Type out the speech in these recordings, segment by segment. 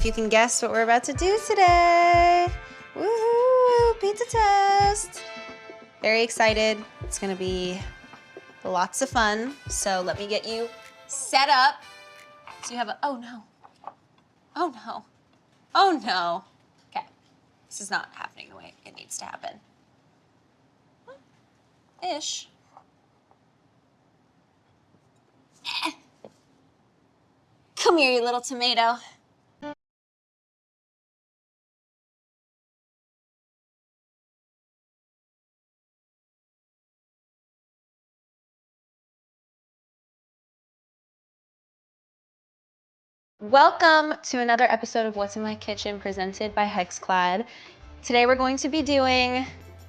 if you can guess what we're about to do today. Woohoo, pizza toast. Very excited. It's gonna be lots of fun. So let me get you set up. So you have a, oh no. Oh no. Oh no. Okay, this is not happening the way it needs to happen. Ish. Come here, you little tomato. Welcome to another episode of What's in My Kitchen presented by Hexclad. Today we're going to be doing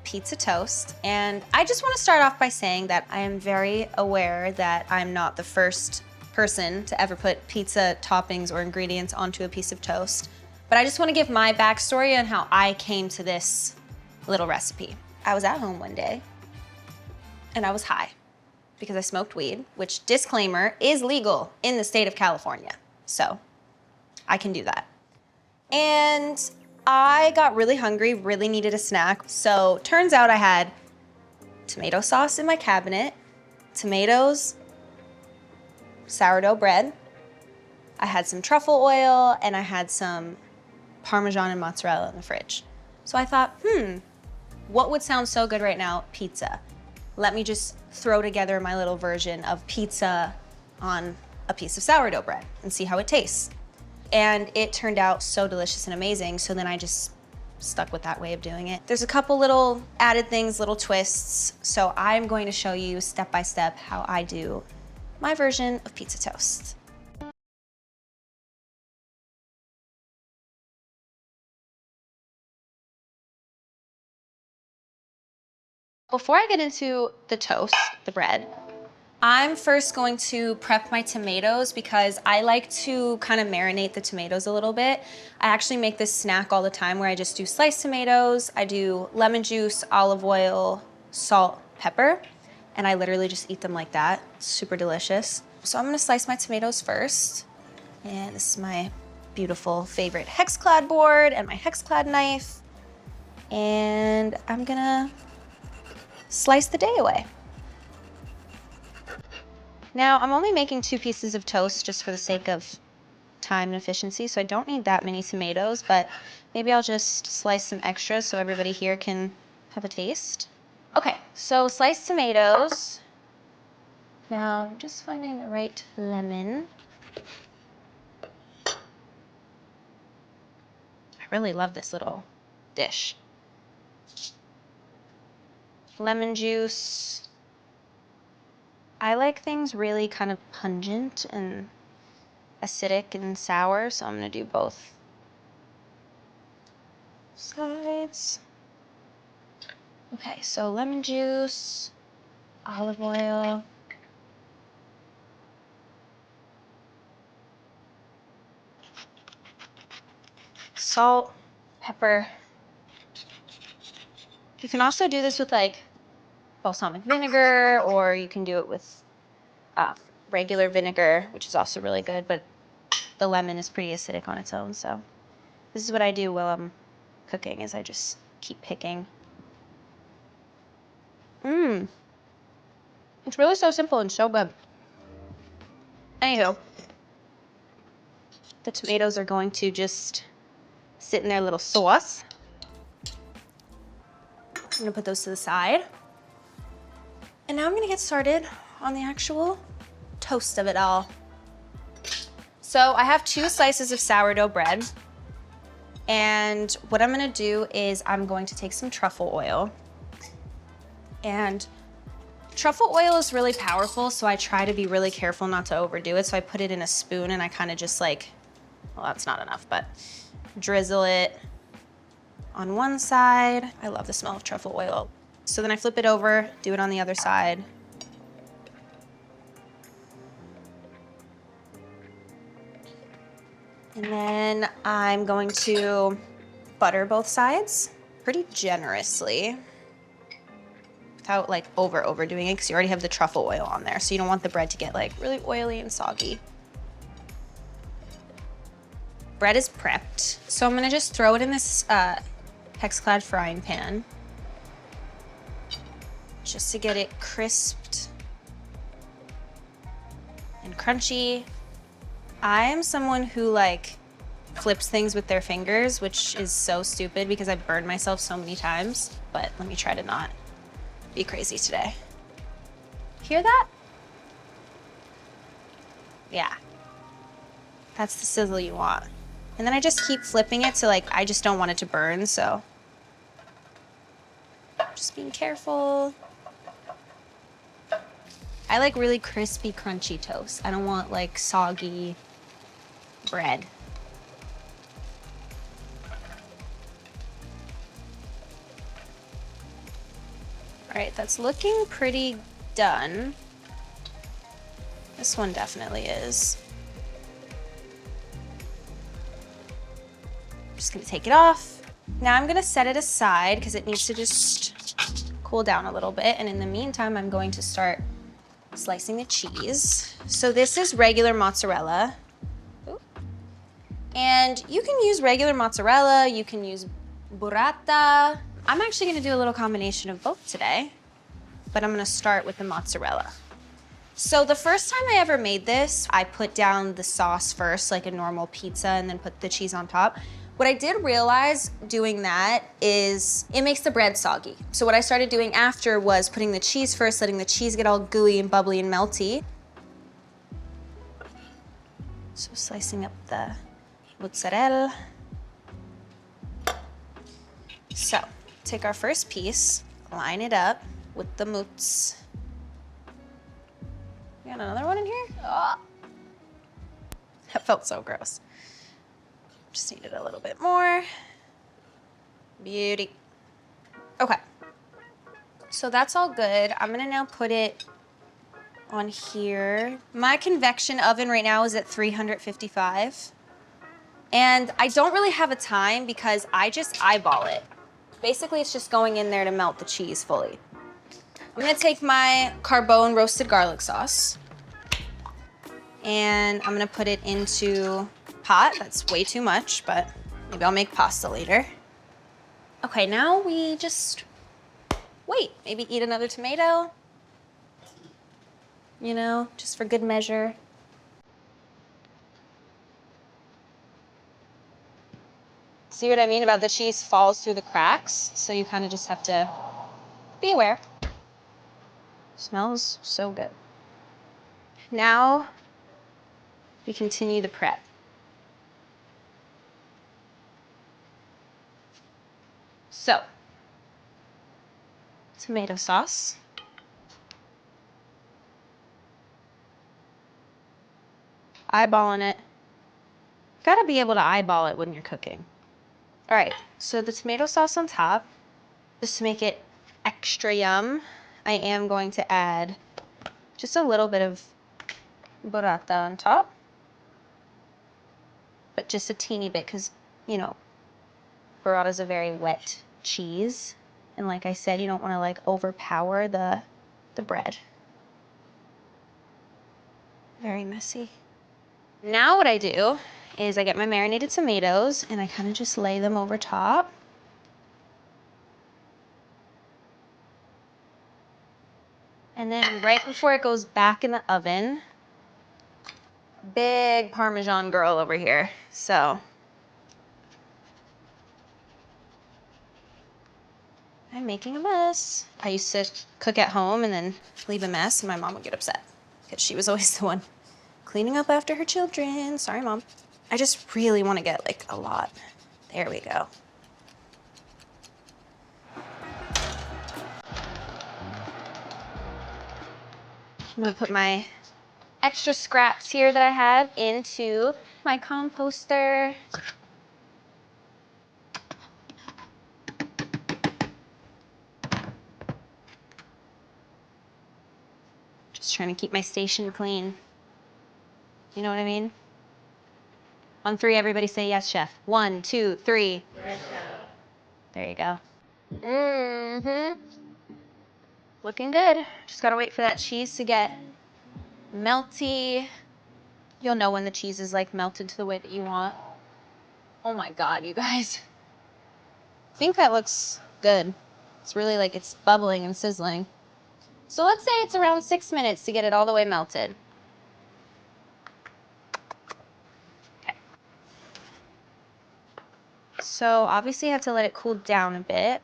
pizza toast, and I just want to start off by saying that I am very aware that I'm not the first person to ever put pizza toppings or ingredients onto a piece of toast, but I just want to give my backstory on how I came to this little recipe. I was at home one day and I was high because I smoked weed, which, disclaimer, is legal in the state of California. So I can do that. And I got really hungry, really needed a snack. So turns out I had tomato sauce in my cabinet, tomatoes, sourdough bread. I had some truffle oil, and I had some Parmesan and mozzarella in the fridge. So I thought, what would sound so good right now? Pizza. Let me just throw together my little version of pizza on a piece of sourdough bread and see how it tastes. And it turned out so delicious and amazing, so then I just stuck with that way of doing it. There's a couple little added things, little twists, so I'm going to show you step by step how I do my version of pizza toast. Before I get into the toast, the bread, I'm first going to prep my tomatoes because I like to kind of marinate the tomatoes a little bit. I actually make this snack all the time where I just do sliced tomatoes, I do lemon juice, olive oil, salt, pepper, and I literally just eat them like that. It's super delicious. So I'm gonna slice my tomatoes first. And this is my beautiful favorite Hexclad board and my Hexclad knife. And I'm gonna slice the day away. Now, I'm only making 2 pieces of toast just for the sake of time and efficiency, so I don't need that many tomatoes, but maybe I'll just slice some extras so everybody here can have a taste. Okay, so sliced tomatoes. Now, I'm just finding the right lemon. I really love this little dish. Lemon juice. I like things really kind of pungent and acidic and sour, so I'm gonna do both sides. Okay, so lemon juice, olive oil, salt, pepper. You can also do this with like balsamic vinegar, or you can do it with regular vinegar, which is also really good, but the lemon is pretty acidic on its own, so this is what I do while I'm cooking, is I just keep picking. It's really so simple and so good. Anywho, the tomatoes are going to just sit in their little sauce. I'm gonna put those to the side. And now I'm gonna get started on the actual toast of it all. So I have 2 slices of sourdough bread. And what I'm gonna do is I'm going to take some truffle oil. And truffle oil is really powerful, so I try to be really careful not to overdo it. So I put it in a spoon and I kind of just like, well, that's not enough, but drizzle it on one side. I love the smell of truffle oil. So then I flip it over, do it on the other side. And then I'm going to butter both sides pretty generously without like overdoing it, because you already have the truffle oil on there. So you don't want the bread to get like really oily and soggy. bread is prepped. So I'm gonna just throw it in this Hexclad frying pan just to get it crisped and crunchy. I am someone who like flips things with their fingers, which is so stupid because I've burned myself so many times, but let me try to not be crazy today. Hear that? Yeah. That's the sizzle you want. And then I just keep flipping it, so like I just don't want it to burn, so just being careful. I like really crispy, crunchy toast. I don't want like soggy bread. All right, that's looking pretty done. This one definitely is. Just gonna take it off. Now I'm gonna set it aside because it needs to just cool down a little bit. And in the meantime, I'm going to start slicing the cheese. So this is regular mozzarella. Ooh. And you can use regular mozzarella, you can use burrata. I'm actually gonna do a little combination of both today, but I'm gonna start with the mozzarella. So the first time I ever made this, I put down the sauce first, like a normal pizza, and then put the cheese on top. What I did realize doing that is it makes the bread soggy. So what I started doing after was putting the cheese first, letting the cheese get all gooey and bubbly and melty. So slicing up the mozzarella. So take our first piece, line it up with the mozz. We got another one in here? Oh. That felt so gross. Just needed a little bit more. Beauty. Okay. So that's all good. I'm gonna now put it on here. My convection oven right now is at 355. And I don't really have a time because I just eyeball it. Basically, it's just going in there to melt the cheese fully. I'm gonna take my Carbone roasted garlic sauce and I'm gonna put it into pot. That's way too much, but maybe I'll make pasta later. Okay, now we just wait. Maybe eat another tomato, you know, just for good measure. See what I mean about the cheese falls through the cracks? So you kind of just have to be aware. Smells so good. Now we continue the prep. So, tomato sauce. Eyeballing it. Gotta be able to eyeball it when you're cooking. All right, so the tomato sauce on top, just to make it extra yum, I am going to add just a little bit of burrata on top, but just a teeny bit because, you know, burrata is a very wet cheese. And like I said, you don't want to like overpower the bread. Very messy. Now what I do is I get my marinated tomatoes and I kind of just lay them over top. And then right before it goes back in the oven, big Parmesan girl over here. So I'm making a mess. I used to cook at home and then leave a mess and my mom would get upset because she was always the one cleaning up after her children. Sorry, Mom. I just really want to get like a lot. There we go. I'm gonna put my extra scraps here that I have into my composter. Just trying to keep my station clean. You know what I mean? On 3, everybody say yes, chef. 1, 2, 3. Yes, chef. There you go. Mm-hmm. Looking good. Just gotta wait for that cheese to get melty. You'll know when the cheese is like melted to the way that you want. Oh my God, you guys. I think that looks good. It's really like it's bubbling and sizzling. So let's say it's around 6 minutes to get it all the way melted. Okay. So obviously you have to let it cool down a bit.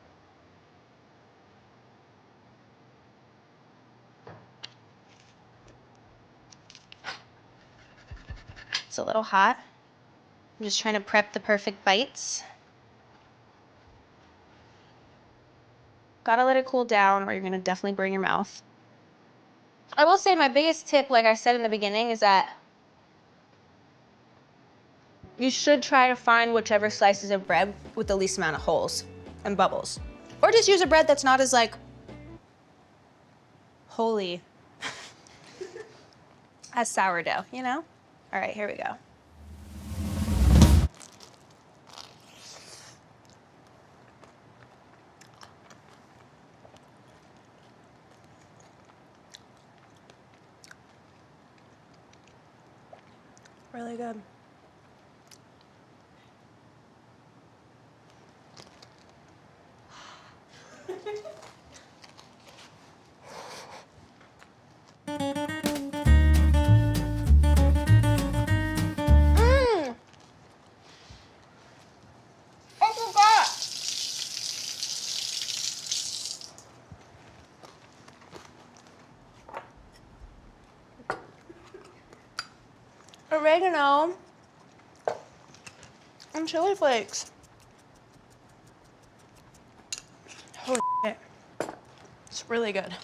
It's a little hot. I'm just trying to prep the perfect bites. Gotta let it cool down or you're gonna definitely burn your mouth. I will say my biggest tip, like I said in the beginning, is that you should try to find whichever slices of bread with the least amount of holes and bubbles. Or just use a bread that's not as like holy as sourdough, you know? All right, here we go. Really good. I forgot. Oregano and chili flakes. Holy shit. It's really good.